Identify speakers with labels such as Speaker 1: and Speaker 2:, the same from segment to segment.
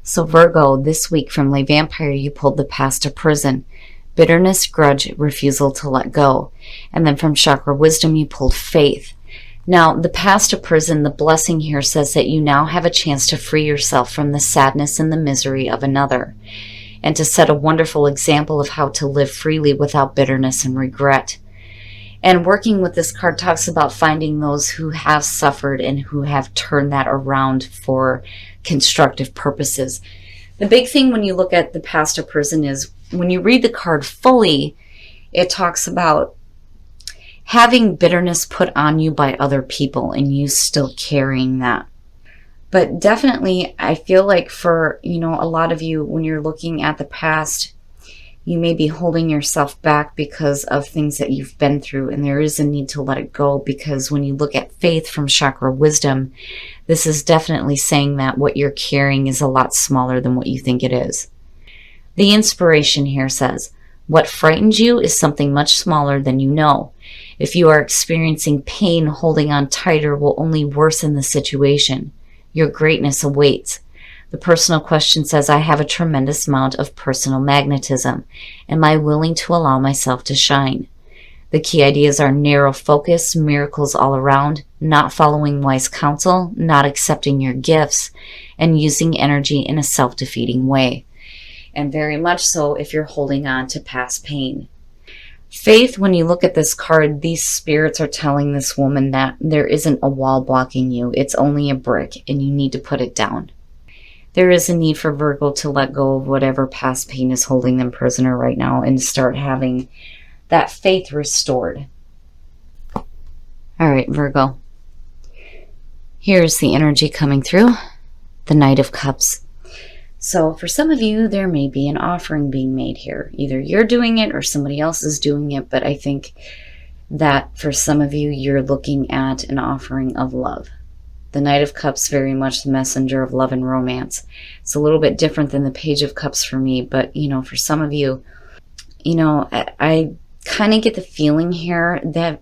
Speaker 1: So Virgo, this week from Lay Vampire, you pulled the past of prison, bitterness, grudge, refusal to let go. And then from Chakra Wisdom, you pulled faith. Now, the past of prison, the blessing here says that you now have a chance to free yourself from the sadness and the misery of another, and to set a wonderful example of how to live freely without bitterness and regret. And working with this card talks about finding those who have suffered and who have turned that around for constructive purposes. The big thing when you look at the past of prison is when you read the card fully, it talks about having bitterness put on you by other people and you still carrying that. But definitely, I feel like for, a lot of you, when you're looking at the past, you may be holding yourself back because of things that you've been through, and there is a need to let it go, because when you look at faith from Chakra Wisdom, this is definitely saying that what you're carrying is a lot smaller than what you think it is. The inspiration here says, what frightens you is something much smaller than you know. If you are experiencing pain, holding on tighter will only worsen the situation. Your greatness awaits. The personal question says, I have a tremendous amount of personal magnetism. Am I willing to allow myself to shine? The key ideas are narrow focus, miracles all around, not following wise counsel, not accepting your gifts, and using energy in a self-defeating way. And very much so if you're holding on to past pain. Faith, when you look at this card, these spirits are telling this woman that there isn't a wall blocking you. It's only a brick, and you need to put it down. There is a need for Virgo to let go of whatever past pain is holding them prisoner right now and start having that faith restored. All right, Virgo. Here's the energy coming through. The Knight of Cups. So for some of you, there may be an offering being made here. Either you're doing it or somebody else is doing it. But I think that for some of you, you're looking at an offering of love. The Knight of Cups, very much the messenger of love and romance. It's a little bit different than the Page of Cups for me. But, for some of you, I kind of get the feeling here that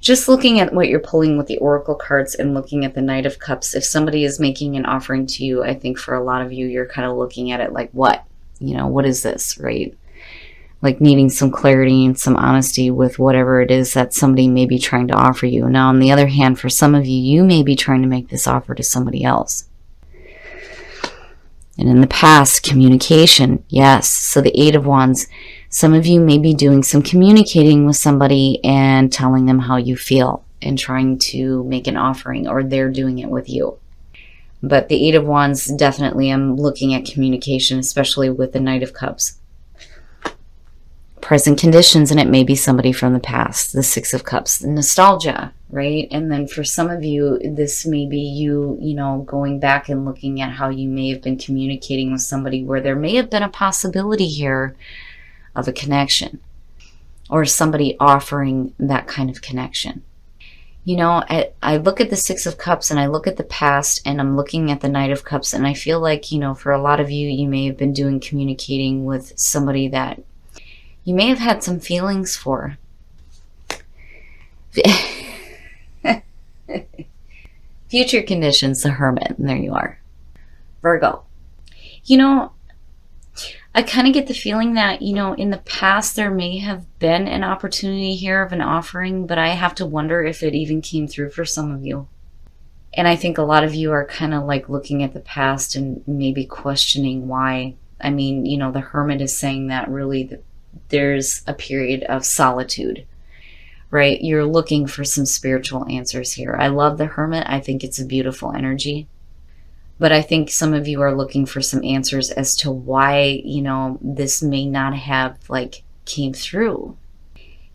Speaker 1: just looking at what you're pulling with the Oracle cards and looking at the Knight of Cups, if somebody is making an offering to you, I think for a lot of you, you're kind of looking at it like, what? What is this, right? Like needing some clarity and some honesty with whatever it is that somebody may be trying to offer you. Now, on the other hand, for some of you, you may be trying to make this offer to somebody else. And in the past, communication, yes. So the Eight of Wands, some of you may be doing some communicating with somebody and telling them how you feel and trying to make an offering, or they're doing it with you. But the Eight of Wands, definitely I'm looking at communication, especially with the Knight of Cups. Present conditions, and it may be somebody from the past. The Six of Cups, the nostalgia, right? And then for some of you, this may be you, going back and looking at how you may have been communicating with somebody where there may have been a possibility here of a connection, or somebody offering that kind of connection. I look at the Six of Cups and I look at the past, and I'm looking at the Knight of Cups, and I feel like, for a lot of you, you may have been doing communicating with somebody that you may have had some feelings for. Future conditions, the Hermit, and there you are. Virgo. I kind of get the feeling that, in the past there may have been an opportunity here of an offering, but I have to wonder if it even came through for some of you. And I think a lot of you are kind of like looking at the past and maybe questioning why. I mean, the Hermit is saying that really there's a period of solitude, right? You're looking for some spiritual answers here. I love the Hermit. I think it's a beautiful energy. But I think some of you are looking for some answers as to why, this may not have came through.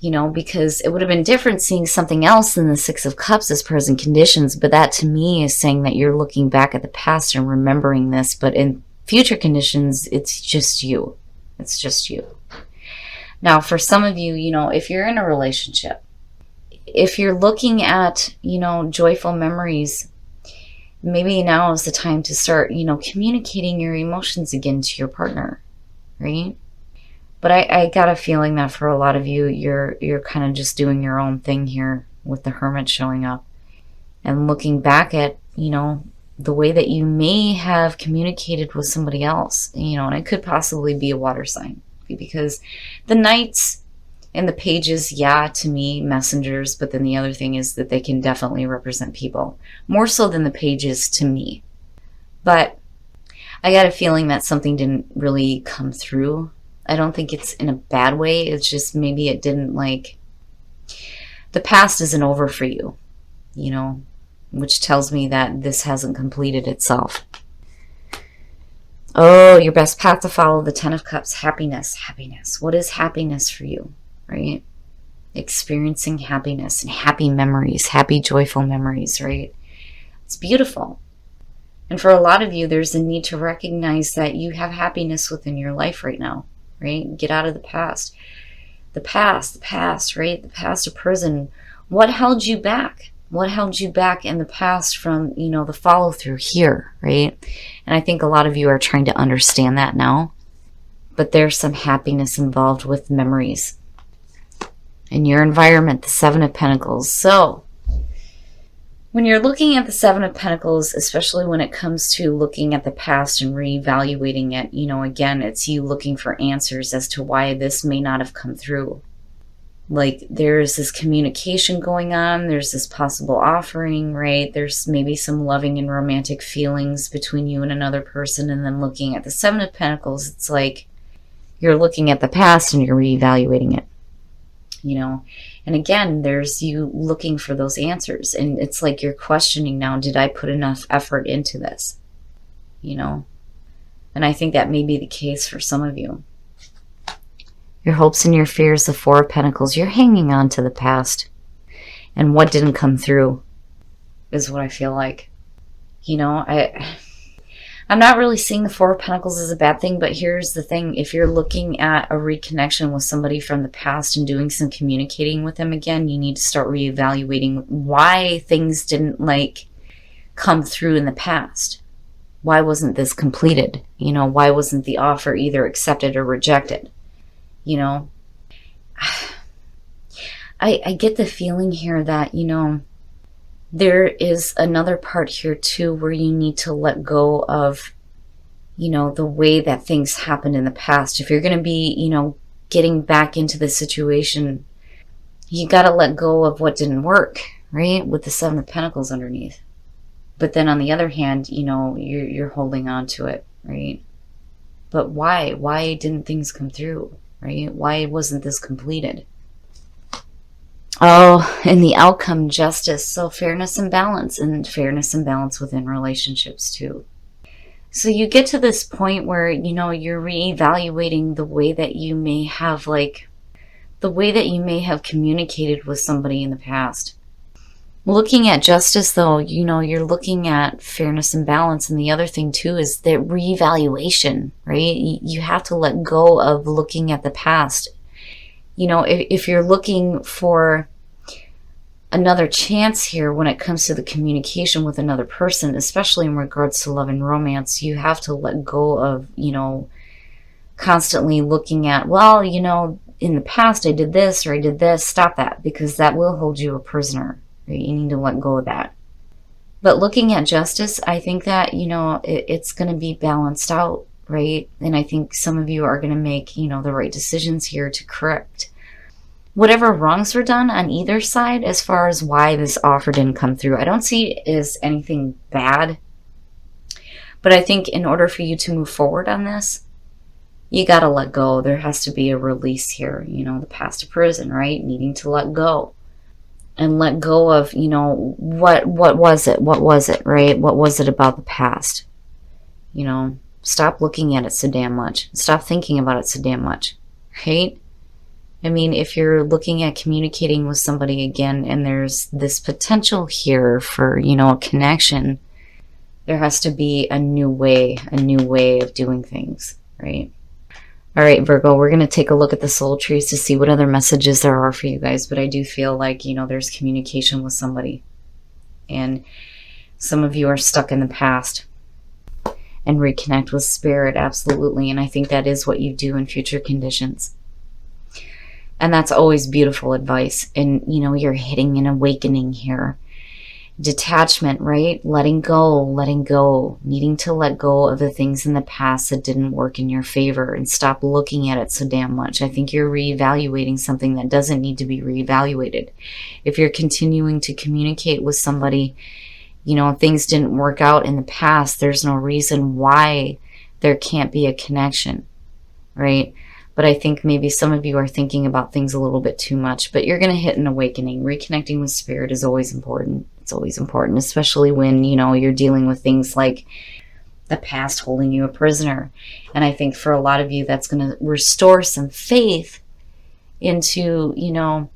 Speaker 1: Because it would have been different seeing something else than the Six of Cups as present conditions. But that to me is saying that you're looking back at the past and remembering this. But in future conditions, it's just you. It's just you. Now, for some of you, if you're in a relationship, if you're looking at, joyful memories, maybe now is the time to start, communicating your emotions again to your partner, right? But I got a feeling that for a lot of you, you're kind of just doing your own thing here with the Hermit showing up and looking back at, the way that you may have communicated with somebody else, you know, and it could possibly be a water sign, because the knights and the pages, yeah, to me, messengers, but then the other thing is that they can definitely represent people, more so than the pages to me. But I got a feeling that something didn't really come through. I don't think it's in a bad way. It's just maybe it didn't, like, the past isn't over for you, you know, which tells me that this hasn't completed itself. Oh, your best path to follow, the Ten of Cups, happiness. Happiness. What is happiness for you, right? Experiencing happiness and happy memories, happy, joyful memories, right? It's beautiful. And for a lot of you, there's a need to recognize that you have happiness within your life right now, right? Get out of the past. The past, right? The past of prison. What held you back? What held you back in the past from, you know, the follow through here, right? And I think a lot of you are trying to understand that now. But there's some happiness involved with memories. In your environment, the Seven of Pentacles. So, when you're looking at the Seven of Pentacles, especially when it comes to looking at the past and reevaluating it, you know, again, it's you looking for answers as to why this may not have come through. Like, there's this communication going on, there's this possible offering, right? There's maybe some loving and romantic feelings between you and another person, and then looking at the Seven of Pentacles, it's like you're looking at the past and you're reevaluating it, you know? And again, there's you looking for those answers, and it's like you're questioning now, did I put enough effort into this, you know? And I think that may be the case for some of you. Your hopes and your fears, the Four of Pentacles, you're hanging on to the past. And what didn't come through is what I feel like. You know, I'm not really seeing the Four of Pentacles as a bad thing, but here's the thing. If you're looking at a reconnection with somebody from the past and doing some communicating with them again, you need to start reevaluating why things didn't, like, come through in the past. Why wasn't this completed? You know, why wasn't the offer either accepted or rejected? You know, I get the feeling here that, you know, there is another part here too where you need to let go of, you know, the way that things happened in the past. If you're going to be, you know, getting back into the situation, you got to let go of what didn't work, right? With the Seven of Pentacles underneath. But then on the other hand, you know, you're holding on to it, right? But why? Why didn't things come through? Right? Why wasn't this completed? Oh, and the outcome, justice. So fairness and balance within relationships too. So you get to this point where, you know, you're reevaluating the way that you may have, like, the way that you may have communicated with somebody in the past. Looking at justice, though, you know, you're looking at fairness and balance. And the other thing, too, is that reevaluation, right? You have to let go of looking at the past. You know, if you're looking for another chance here when it comes to the communication with another person, especially in regards to love and romance, you have to let go of, you know, constantly looking at, well, you know, in the past I did this or I did this. Stop that, because that will hold you a prisoner. You need to let go of that. But looking at justice, I think that, you know, it's going to be balanced out, right? And I think some of you are going to make, you know, the right decisions here to correct whatever wrongs were done on either side as far as why this offer didn't come through. I don't see it as anything bad. But I think in order for you to move forward on this, you got to let go. There has to be a release here. You know, the past of prison, right? Needing to let go. And let go of, you know, what was it? What was it, right? What was it about the past? You know, stop looking at it so damn much. Stop thinking about it so damn much, right? I mean, if you're looking at communicating with somebody again and there's this potential here for, you know, a connection, there has to be a new way of doing things, right? All right, Virgo, we're going to take a look at the soul trees to see what other messages there are for you guys. But I do feel like, you know, there's communication with somebody. And some of you are stuck in the past. And reconnect with spirit, absolutely. And I think that is what you do in future conditions. And that's always beautiful advice. And, you know, you're hitting an awakening here. Detachment, right? Letting go, needing to let go of the things in the past that didn't work in your favor and stop looking at it so damn much. I think you're reevaluating something that doesn't need to be reevaluated. If you're continuing to communicate with somebody, you know, things didn't work out in the past, there's no reason why there can't be a connection, right? But I think maybe some of you are thinking about things a little bit too much, but you're going to hit an awakening. Reconnecting with spirit is always important. It's always important, especially when, you know, you're dealing with things like the past holding you a prisoner. And I think for a lot of you, that's going to restore some faith into, you know,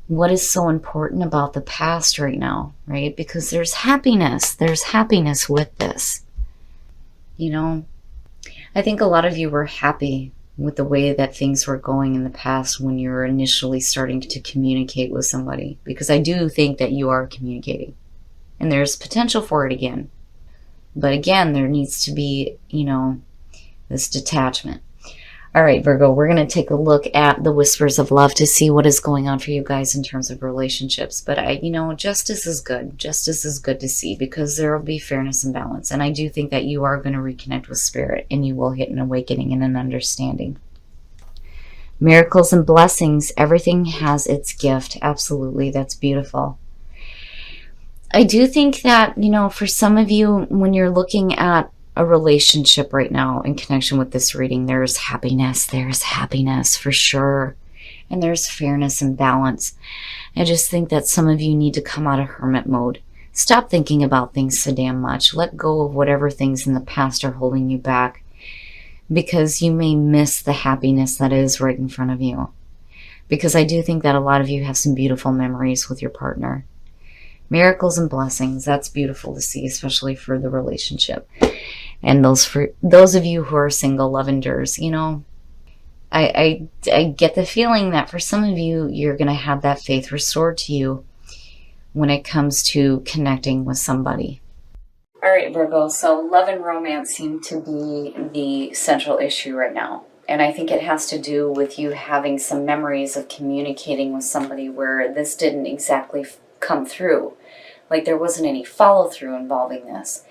Speaker 1: what is so important about the past right now, right? Because there's happiness. There's happiness with this. You know, I think a lot of you were happy with the way that things were going in the past when you were initially starting to communicate with somebody, because I do think that you are communicating and there's potential for it again. But again, there needs to be, you know, this detachment. All right, Virgo, we're going to take a look at the whispers of love to see what is going on for you guys in terms of relationships. But you know, justice is good. Justice is good to see because there will be fairness and balance. And I do think that you are going to reconnect with spirit and you will hit an awakening and an understanding. Miracles and blessings. Everything has its gift. Absolutely. That's beautiful. I do think that, you know, for some of you, when you're looking at a relationship right now in connection with this reading, there's happiness for sure, and there's fairness and balance. I just think that some of you need to come out of hermit mode. Stop thinking about things so damn much. Let go of whatever things in the past are holding you back, because you may miss the happiness that is right in front of you. Because I do think that a lot of you have some beautiful memories with your partner. Miracles and blessings, that's beautiful to see, especially for the relationship. And for those of you who are single, love endures. You know, I get the feeling that for some of you, you're going to have that faith restored to you when it comes to connecting with somebody. All right, Virgo, so love and romance seem to be the central issue right now. And I think it has to do with you having some memories of communicating with somebody where this didn't exactly come through. Like there wasn't any follow through involving this.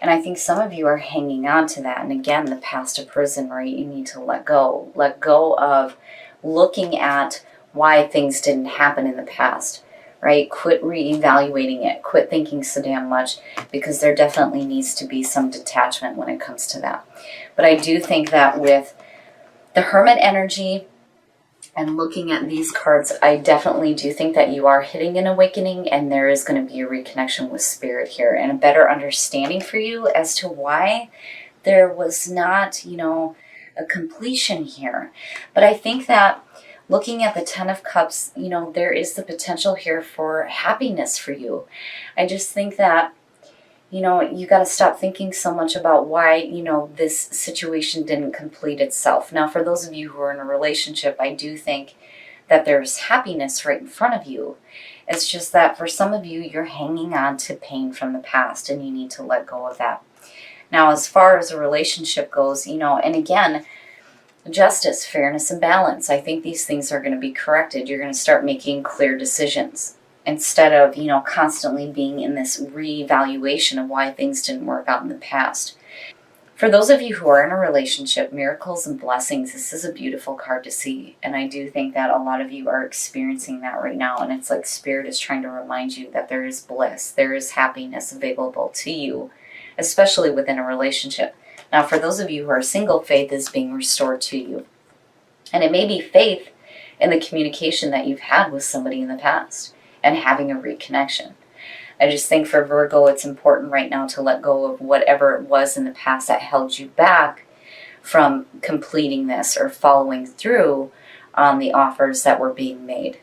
Speaker 1: And I think some of you are hanging on to that. And again, the past of prison, right? You need to let go. Let go of looking at why things didn't happen in the past, right? Quit reevaluating it. Quit thinking so damn much, because there definitely needs to be some detachment when it comes to that. But I do think that with the Hermit energy, and looking at these cards, I definitely do think that you are hitting an awakening, and there is going to be a reconnection with spirit here and a better understanding for you as to why there was not, you know, a completion here. But I think that looking at the Ten of Cups, you know, there is the potential here for happiness for you. I just think that, you know, you got to stop thinking so much about why, you know, this situation didn't complete itself. Now, for those of you who are in a relationship, I do think that there's happiness right in front of you. It's just that for some of you, you're hanging on to pain from the past and you need to let go of that. Now, as far as a relationship goes, you know, and again, justice, fairness, and balance, I think these things are going to be corrected. You're going to start making clear decisions, instead of, you know, constantly being in this reevaluation of why things didn't work out in the past. For those of you who are in a relationship, miracles and blessings, this is a beautiful card to see. And I do think that a lot of you are experiencing that right now. And it's like spirit is trying to remind you that there is bliss, there is happiness available to you, especially within a relationship. Now, for those of you who are single, faith is being restored to you. And it may be faith in the communication that you've had with somebody in the past and having a reconnection. I just think for Virgo, it's important right now to let go of whatever it was in the past that held you back from completing this or following through on the offers that were being made.